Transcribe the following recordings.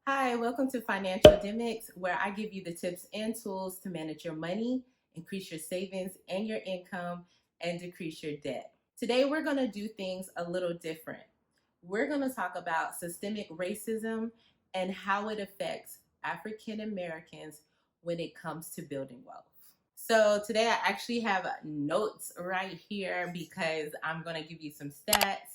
Hi, welcome to Financialdemics, where I give you the tips and tools to manage your money, increase your savings and your income, and decrease your debt. Today, we're going to do things a little different. We're going to talk about systemic racism and how it affects African Americans when it comes to building wealth. So, today I actually have notes right here because I'm going to give you some stats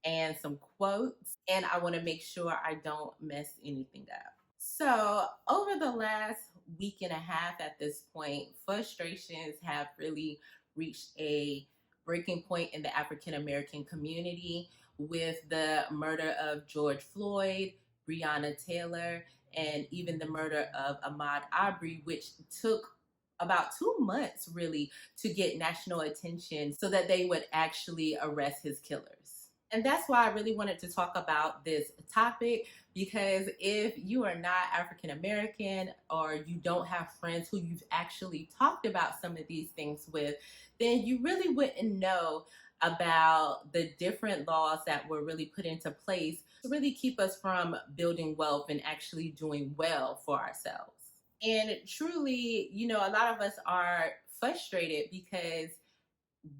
and some quotes, and I want to make sure I don't mess anything up. So, over the last week and a half at this point, frustrations have really reached a breaking point in the African American community with the murder of George Floyd, Breonna Taylor, and even the murder of Ahmaud Arbery, which took about 2 months really to get national attention so that they would actually arrest his killers. And that's why I really wanted to talk about this topic, because if you are not African American or you don't have friends who you've actually talked about some of these things with, then you really wouldn't know about the different laws that were really put into place to really keep us from building wealth and actually doing well for ourselves. And truly, a lot of us are frustrated because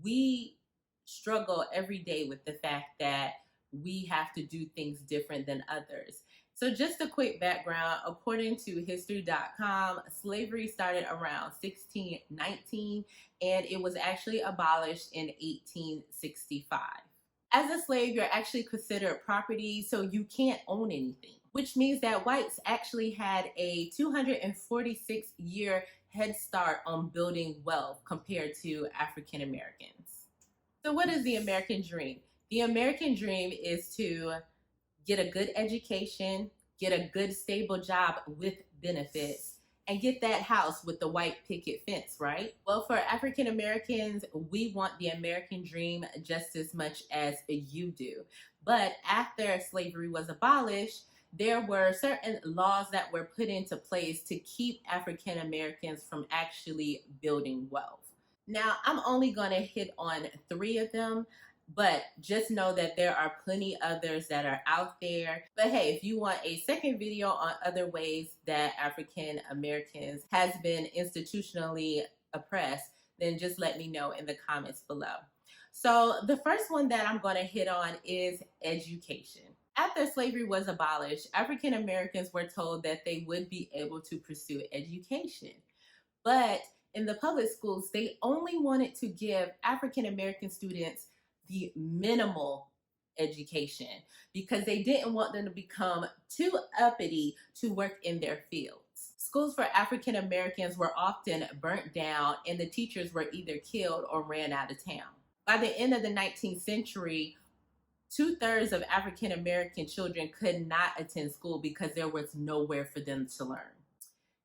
we struggle every day with the fact that we have to do things different than others. So, just a quick background, according to history.com, slavery started around 1619 and it was actually abolished in 1865. As a slave, you're actually considered property, so you can't own anything, which means that whites actually had a 246-year head start on building wealth compared to African Americans. So, what is the American dream? The American dream is to get a good education, get a good, stable job with benefits, and get that house with the white picket fence, right? Well, for African Americans, we want the American dream just as much as you do. But after slavery was abolished, there were certain laws that were put into place to keep African Americans from actually building wealth. Now, I'm only going to hit on three of them, but just know that there are plenty others that are out there. But hey, if you want a second video on other ways that African Americans has been institutionally oppressed, then just let me know in the comments below. So the first one that I'm going to hit on is education. After slavery was abolished, African Americans were told that they would be able to pursue education. But in the public schools, they only wanted to give African American students the minimal education because they didn't want them to become too uppity to work in their fields. Schools for African Americans were often burnt down, and the teachers were either killed or ran out of town. By the end of the 19th century, 2/3 of African American children could not attend school because there was nowhere for them to learn.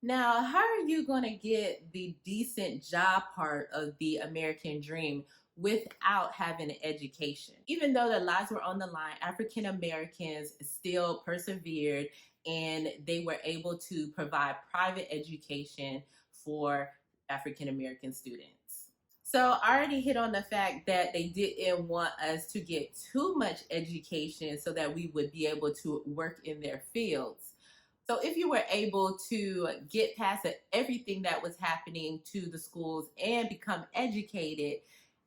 Now, how are you going to get the decent job part of the American dream without having an education? Even though their lives were on the line, African Americans still persevered and they were able to provide private education for African American students. So I already hit on the fact that they didn't want us to get too much education so that we would be able to work in their fields. So if you were able to get past everything that was happening to the schools and become educated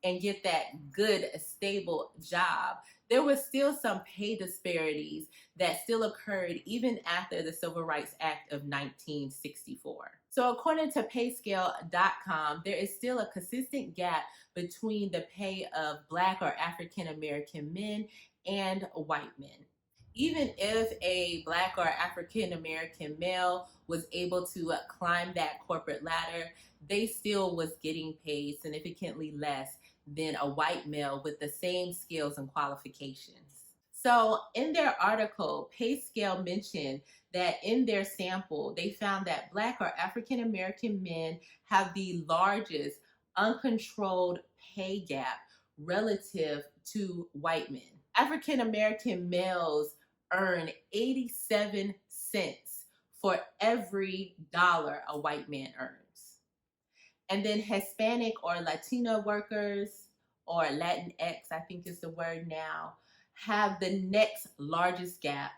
and get that good, stable job, there was still some pay disparities that still occurred even after the Civil Rights Act of 1964. So according to payscale.com, there is still a consistent gap between the pay of Black or African American men and white men. Even if a Black or African American male was able to climb that corporate ladder, they still was getting paid significantly less than a white male with the same skills and qualifications. So in their article, PayScale mentioned that in their sample, they found that Black or African American men have the largest uncontrolled pay gap relative to white men. African American males earn 87 cents for every dollar a white man earns. And then Hispanic or Latino workers, or Latinx, I think is the word now, have the next largest gap.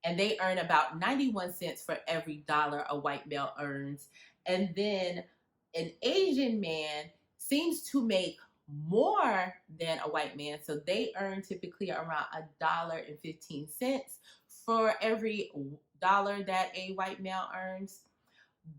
and they earn about 91 cents for every dollar a white male earns. And then an Asian man seems to make more than a white man. So they earn typically around $1.15 for every dollar that a white male earns.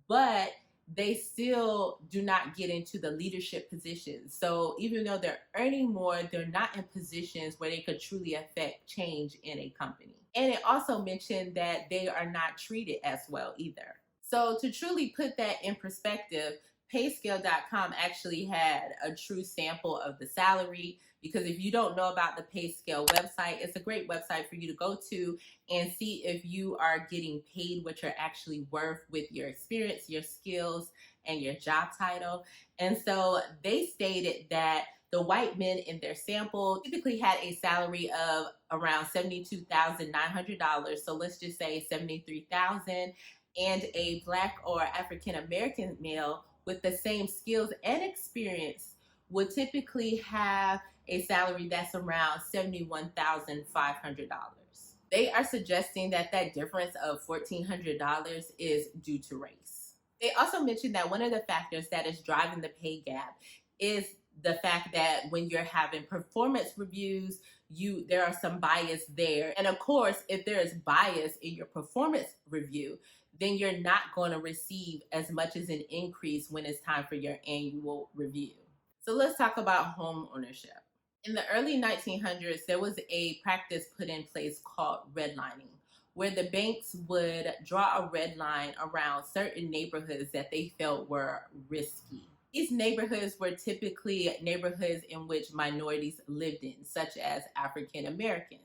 But they still do not get into the leadership positions. So even though they're earning more, they're not in positions where they could truly affect change in a company. And it also mentioned that they are not treated as well either. So to truly put that in perspective, payscale.com actually had a true sample of the salary, because if you don't know about the PayScale website, it's a great website for you to go to and see if you are getting paid what you're actually worth with your experience, your skills, and your job title. And so they stated that the white men in their sample typically had a salary of around $72,900. So let's just say $73,000. And a Black or African American male with the same skills and experience would typically have a salary that's around $71,500. They are suggesting that that difference of $1,400 is due to race. They also mentioned that one of the factors that is driving the pay gap is the fact that when you're having performance reviews, there are some bias there. And of course, if there is bias in your performance review, then you're not going to receive as much as an increase when it's time for your annual review. So let's talk about home ownership. In the early 1900s, there was a practice put in place called redlining, where the banks would draw a red line around certain neighborhoods that they felt were risky. These neighborhoods were typically neighborhoods in which minorities lived in, such as African Americans.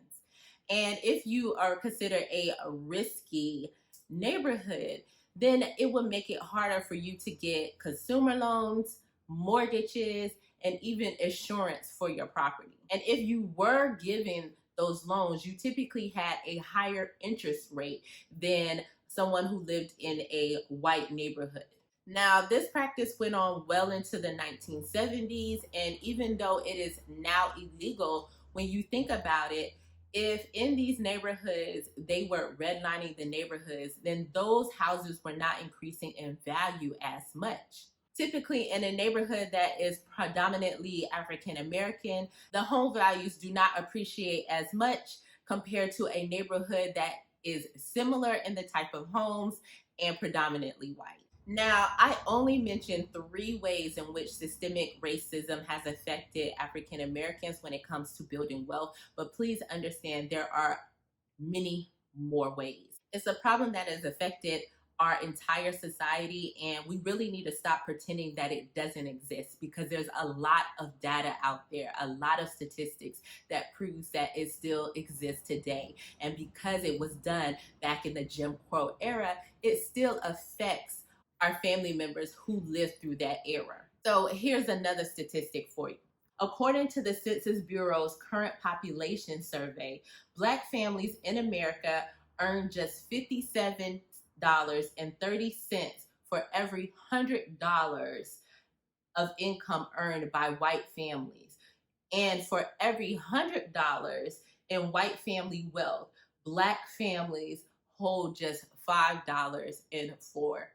And if you are considered a risky neighborhood, then it would make it harder for you to get consumer loans, mortgages, and even insurance for your property. And if you were given those loans, you typically had a higher interest rate than someone who lived in a white neighborhood. Now, this practice went on well into the 1970s, and even though it is now illegal, when you think about it, if in these neighborhoods they were redlining the neighborhoods, then those houses were not increasing in value as much. Typically, in a neighborhood that is predominantly African American, the home values do not appreciate as much compared to a neighborhood that is similar in the type of homes and predominantly white. Now, I only mentioned 3 ways in which systemic racism has affected African Americans when it comes to building wealth, but please understand there are many more ways. It's a problem that has affected our entire society, and we really need to stop pretending that it doesn't exist, because there's a lot of data out there, a lot of statistics that proves that it still exists today. And because it was done back in the Jim Crow era, it still affects our family members who lived through that era. So here's another statistic for you. According to the Census Bureau's current population survey, Black families in America earn just $57.30 for every $100 of income earned by white families. And for every $100 in white family wealth, Black families hold just $5.04.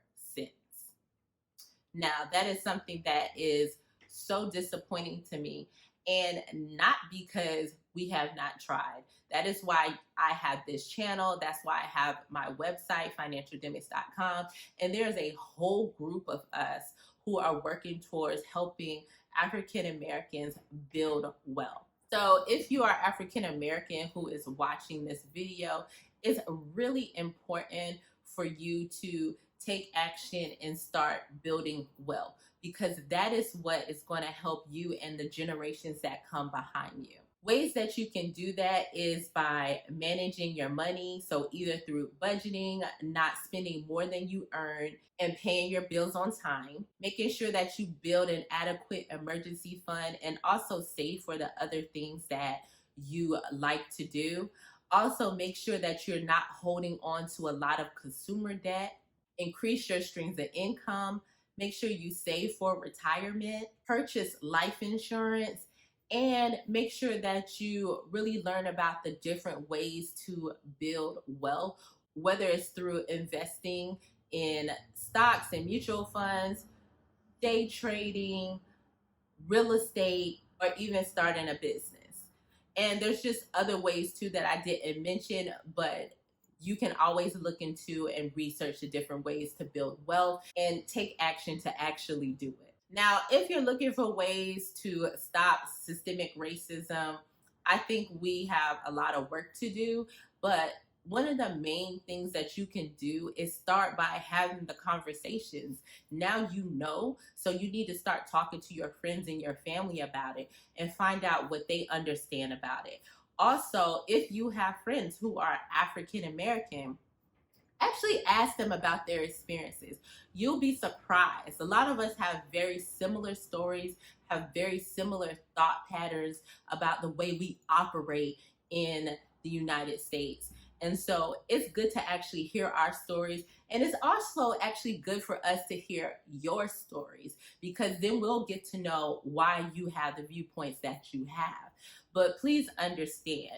Now, that is something that is so disappointing to me, and not because we have not tried. That is why I have this channel. That's why I have my website, financialdemics.com. And there's a whole group of us who are working towards helping African Americans build wealth. So if you are African American who is watching this video, it's really important for you to take action and start building wealth, because that is what is going to help you and the generations that come behind you. Ways that you can do that is by managing your money. So either through budgeting, not spending more than you earn, and paying your bills on time, making sure that you build an adequate emergency fund, and also save for the other things that you like to do. Also, make sure that you're not holding on to a lot of consumer debt. Increase your streams of income. Make sure you save for retirement. Purchase life insurance. and make sure that you really learn about the different ways to build wealth, whether it's through investing in stocks and mutual funds, day trading, real estate, or even starting a business. And there's just other ways too that I didn't mention, but you can always look into and research the different ways to build wealth and take action to actually do it. Now, if you're looking for ways to stop systemic racism, I think we have a lot of work to do, but one of the main things that you can do is start by having the conversations. Now you know, so you need to start talking to your friends and your family about it and find out what they understand about it. Also, if you have friends who are African American, actually ask them about their experiences. You'll be surprised. A lot of us have very similar stories, have very similar thought patterns about the way we operate in the United States. And so it's good to actually hear our stories. And it's also actually good for us to hear your stories, because then we'll get to know why you have the viewpoints that you have. But please understand,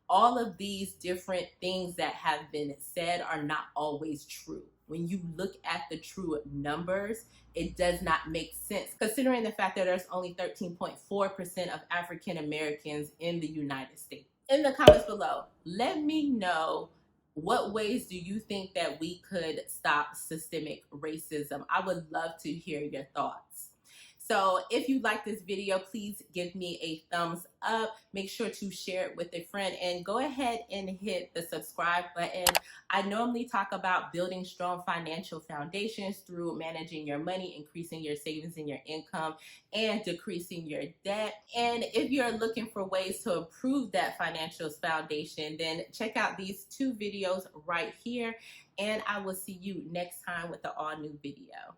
all of these different things that have been said are not always true. When you look at the true numbers, it does not make sense, considering the fact that there's only 13.4% of African Americans in the United States. In the comments below, let me know, what ways do you think that we could stop systemic racism? I would love to hear your thoughts. So if you like this video, please give me a thumbs up. Make sure to share it with a friend, and go ahead and hit the subscribe button. I normally talk about building strong financial foundations through managing your money, increasing your savings and your income, and decreasing your debt. And if you're looking for ways to improve that financial foundation, then check out these two videos right here. And I will see you next time with an all new video.